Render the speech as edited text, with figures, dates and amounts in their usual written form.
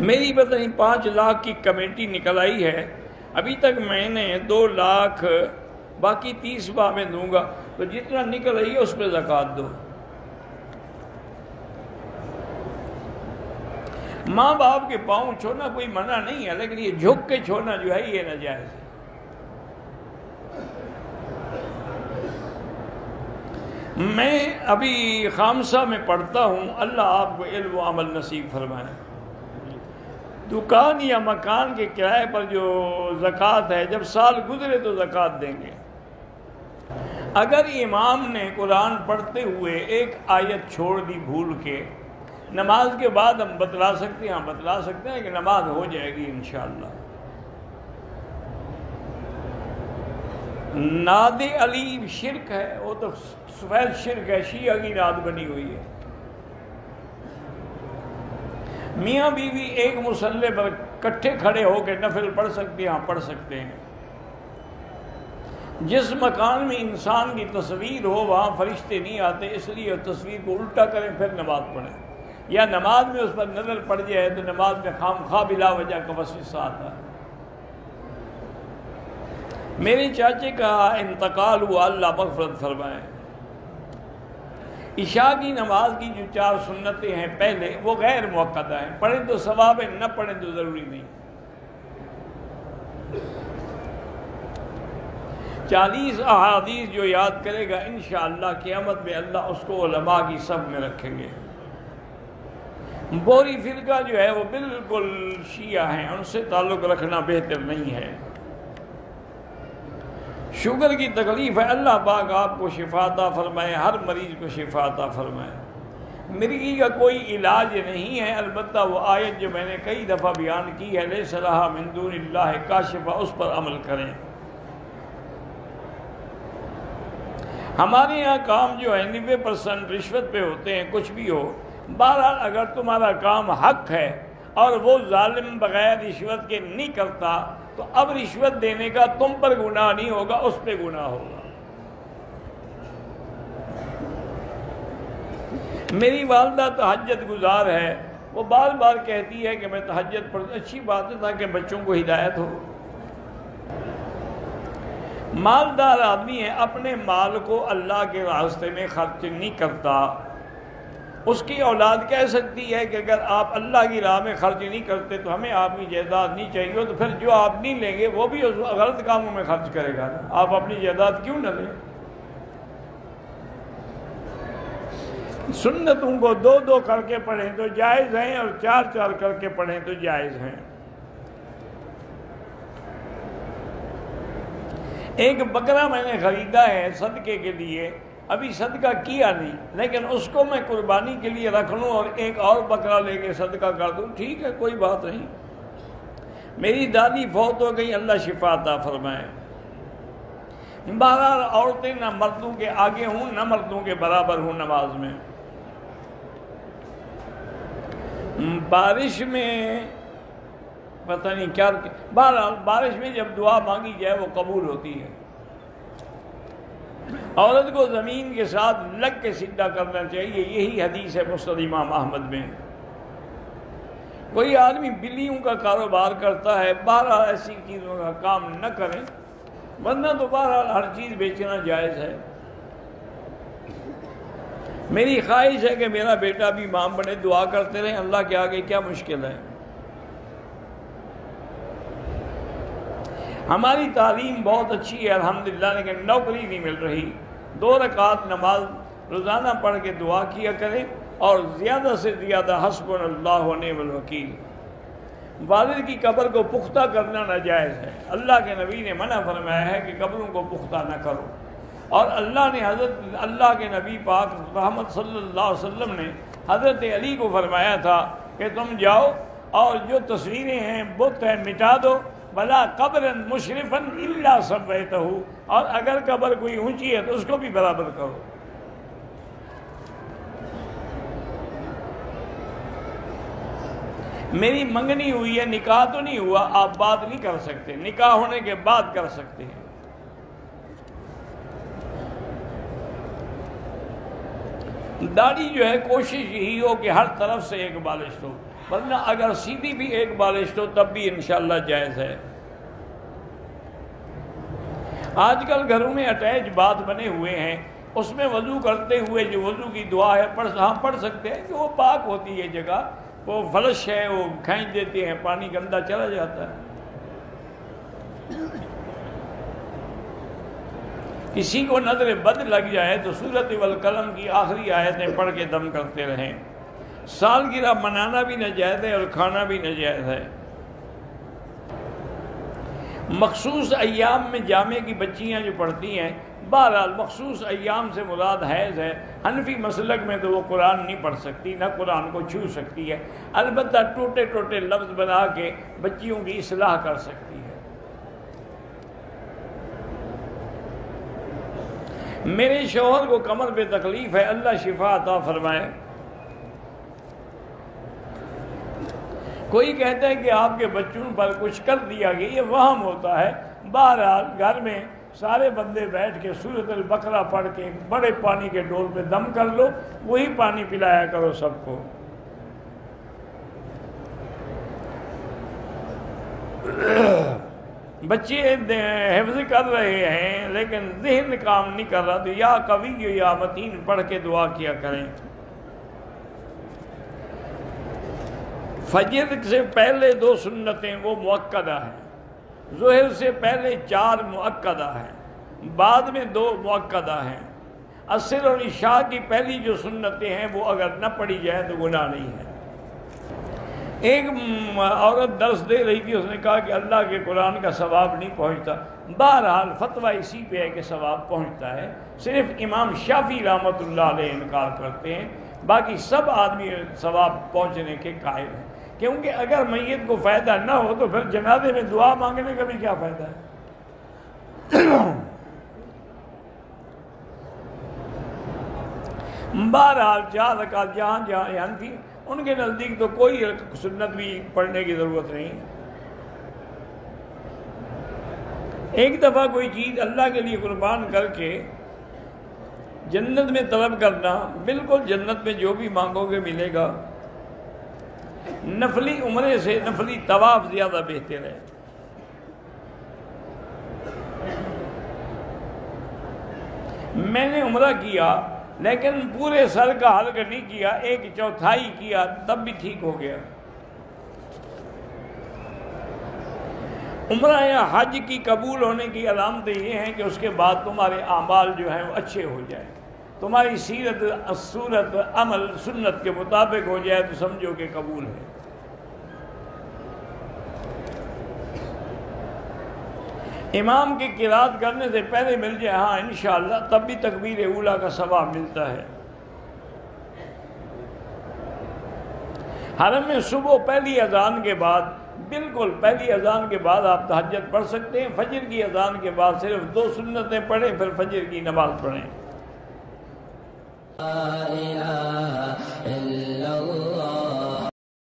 میری پتہ نہیں 5 لاکھ کی کمیٹی نکل آئی ہے، ابھی تک میں نے 2 لاکھ باقی 30 ماہ میں دوں گا، تو جتنا نکل رہی ہے اس پہ زکوٰۃ دو۔ ماں باپ کے پاؤں چھوڑنا کوئی منع نہیں ہے، لیکن یہ جھک کے چھوڑنا جو ہے یہ ناجائز ہے۔ میں ابھی خامسہ میں پڑھتا ہوں، اللہ آپ کو علم و عمل نصیب فرمائے۔ دکان یا مکان کے کرائے پر جو زکوٰۃ ہے، جب سال گزرے تو زکوٰۃ دیں گے۔ اگر امام نے قرآن پڑھتے ہوئے ایک آیت چھوڑ دی بھول کے، نماز کے بعد ہم بتلا سکتے ہیں، بتلا سکتے ہیں کہ نماز ہو جائے گی انشاءاللہ۔ ناد علی شرک ہے، وہ تو سفید شرک ہے، شیعہ کی ناد بنی ہوئی ہے۔ میاں بیوی ایک مصلی پر کٹھے کھڑے ہو کے نفل پڑھ سکتے ہیں، ہاں پڑھ سکتے ہیں۔ جس مکان میں انسان کی تصویر ہو وہاں فرشتے نہیں آتے، اس لیے تصویر کو الٹا کریں پھر نماز پڑھیں، یا نماز میں اس پر نظر پڑ جائے تو نماز میں خواہ بلا وجہ کا وسوسہ آتا ہے۔ میرے چاچے کا انتقال ہوا، اللہ مغفرت فرمائے۔ عشاء کی نماز کی جو 4 سنتیں ہیں پہلے، وہ غیر موقعہ ہیں، پڑھیں تو ثواب ہے، نہ پڑھیں تو ضروری نہیں۔ 40 احادیث جو یاد کرے گا انشاءاللہ قیامت میں اللہ اس کو علماء کی سب میں رکھیں گے۔ بوری فرقہ جو ہے وہ بالکل شیعہ ہیں، ان سے تعلق رکھنا بہتر نہیں ہے۔ شوگر کی تکلیف ہے، اللہ پاک آپ کو شفا عطا فرمائے، ہر مریض کو شفا عطا فرمائے۔ مرگی کا کوئی علاج نہیں ہے، البتہ وہ آیت جو میں نے کئی دفعہ بیان کی ہے، لیس لہا من دون اللہ کاشفہ، اس پر عمل کریں۔ ہمارے یہاں کام جو ہے 90% رشوت پہ ہوتے ہیں، کچھ بھی ہو۔ بہرحال اگر تمہارا کام حق ہے اور وہ ظالم بغیر رشوت کے نہیں کرتا تو اب رشوت دینے کا تم پر گناہ نہیں ہوگا، اس پہ گناہ ہوگا۔ میری والدہ تہجد گزار ہے، وہ بار بار کہتی ہے کہ میں تہجد پڑھتی، اچھی بات ہے تاکہ بچوں کو ہدایت ہو۔ مالدار آدمی ہے، اپنے مال کو اللہ کے راستے میں خرچ نہیں کرتا، اس کی اولاد کہہ سکتی ہے کہ اگر آپ اللہ کی راہ میں خرچ نہیں کرتے تو ہمیں آپ کی جائیداد نہیں چاہیے، تو پھر جو آپ نہیں لیں گے وہ بھی اس غلط کاموں میں خرچ کرے گا، آپ اپنی جائیداد کیوں نہ لیں؟ سنتوں کو 2 کر کے پڑھیں تو جائز ہیں، اور 4 کر کے پڑھیں تو جائز ہیں۔ ایک بکرا میں نے خریدا ہے صدقے کے لیے، ابھی صدقہ کیا نہیں، لیکن اس کو میں قربانی کے لیے رکھ لوں اور ایک اور بکرا لے کے صدقہ کر دوں، ٹھیک ہے، کوئی بات نہیں۔ میری دادی فوت ہو گئی، اللہ شفا عطا فرمائے۔ بہرحال عورتیں نہ مردوں کے آگے ہوں نہ مردوں کے برابر ہوں نماز میں۔ بارش میں پتہ نہیں کیا، بہرحال بارش میں جب دعا مانگی جائے وہ قبول ہوتی ہے۔ عورت کو زمین کے ساتھ لگ کے سیدھا کرنا چاہیے، یہی حدیث ہے مسند امام احمد میں۔ کوئی آدمی بلیوں کا کاروبار کرتا ہے، بہرحال ایسی چیزوں کا کام نہ کریں، ورنہ تو بہرحال ہر چیز بیچنا جائز ہے۔ میری خواہش ہے کہ میرا بیٹا بھی امام بنے، دعا کرتے رہیں، اللہ کے آگے کیا مشکل ہے۔ ہماری تعلیم بہت اچھی ہے الحمدللہ، لیکن نوکری نہیں مل رہی۔ 2 رکعت نماز روزانہ پڑھ کے دعا کیا کریں، اور زیادہ سے زیادہ حسبنا اللہ و نعم الوکیل۔ والد کی قبر کو پختہ کرنا ناجائز ہے، اللہ کے نبی نے منع فرمایا ہے کہ قبروں کو پختہ نہ کرو، اور اللہ کے نبی پاک محمد صلی اللہ علیہ وسلم نے حضرت علی کو فرمایا تھا کہ تم جاؤ اور جو تصویریں ہیں بت ہیں مٹا دو، بلا قبرا مشرفا الا سویتہ، اور اگر قبر کوئی اونچی ہے تو اس کو بھی برابر کرو۔ میری منگنی ہوئی ہے، نکاح تو نہیں ہوا، آپ بات نہیں کر سکتے، نکاح ہونے کے بعد کر سکتے ہیں۔ داڑھی جو ہے کوشش یہی ہو کہ ہر طرف سے ایک بالش ہو، ورنہ اگر سیدھی بھی ایک بالشت ہو تب بھی انشاءاللہ جائز ہے۔ آج کل گھروں میں اٹیچ باتھ بنے ہوئے ہیں، اس میں وضو کرتے ہوئے جو وضو کی دعا ہے پڑھ سکتے ہیں کہ وہ پاک ہوتی ہے جگہ، وہ فلش ہے، وہ کھینچ دیتے ہیں، پانی گندا چلا جاتا ہے۔ کسی کو نظر بد لگ جائے تو سورۃ والقلم کی آخری آیتیں پڑھ کے دم کرتے رہیں۔ سالگرہ منانا بھی ناجائز ہے اور کھانا بھی ناجائز ہے۔ مخصوص ایام میں جامع کی بچیاں جو پڑھتی ہیں، بہرحال مخصوص ایام سے مراد حیض ہے۔ حنفی مسلک میں تو وہ قرآن نہیں پڑھ سکتی، نہ قرآن کو چھو سکتی ہے، البتہ ٹوٹے ٹوٹے لفظ بنا کے بچیوں کی اصلاح کر سکتی ہے۔ میرے شوہر کو کمر پہ تکلیف ہے، اللہ شفا عطا فرمائے۔ کوئی کہتا ہے کہ آپ کے بچوں پر کچھ کر دیا گیا، یہ وہم ہوتا ہے۔ بہرحال گھر میں سارے بندے بیٹھ کے سورۃ البقرہ پڑھ کے بڑے پانی کے ڈول پہ دم کر لو، وہی پانی پلایا کرو سب کو۔ بچے حفظ کر رہے ہیں لیکن ذہن کام نہیں کر رہا، تو یا قوی یا متین پڑھ کے دعا کیا کریں۔ فجر سے پہلے 2 سنتیں وہ مؤکدہ ہیں، ظہر سے پہلے 4 مؤکدہ ہیں، بعد میں 2 مؤکدہ ہیں۔ عصر اور عشاء کی پہلی جو سنتیں ہیں وہ اگر نہ پڑھی جائیں تو گناہ نہیں ہے۔ ایک عورت درس دے رہی تھی، اس نے کہا کہ اللہ کے قرآن کا ثواب نہیں پہنچتا۔ بہرحال فتویٰ اسی پہ ہے کہ ثواب پہنچتا ہے، صرف امام شافعی رحمۃ اللہ علیہ انکار کرتے ہیں، باقی سب آدمی ثواب پہنچنے کے قائل ہیں۔ کیونکہ اگر میت کو فائدہ نہ ہو تو پھر جنازے میں دعا مانگنے کا بھی کیا فائدہ ہے؟ بہرحال 4 رکعت جہاں حنفی ان کے نزدیک تو کوئی سنت بھی پڑھنے کی ضرورت نہیں۔ ایک دفعہ کوئی چیز اللہ کے لیے قربان کر کے جنت میں طلب کرنا، بالکل جنت میں جو بھی مانگو گے ملے گا۔ نفلی عمرے سے نفلی طواف زیادہ بہتر ہے۔ میں نے عمرہ کیا لیکن پورے سر کا حلق نہیں کیا، 1/4 کیا، تب بھی ٹھیک ہو گیا۔ عمرہ یا حج کی قبول ہونے کی علامتیں یہ ہیں کہ اس کے بعد تمہارے اعمال جو ہیں وہ اچھے ہو جائیں، تمہاری سیرت صورت عمل سنت کے مطابق ہو جائے تو سمجھو کہ قبول ہے۔ امام کی قرات کرنے سے پہلے مل جائے ہاں انشاءاللہ، تب بھی تکبیر اولیٰ کا ثواب ملتا ہے۔ حرم میں صبح پہلی اذان کے بعد، بالکل پہلی اذان کے بعد آپ تہجد پڑھ سکتے ہیں۔ فجر کی اذان کے بعد صرف 2 سنتیں پڑھیں، پھر فجر کی نماز پڑھیں۔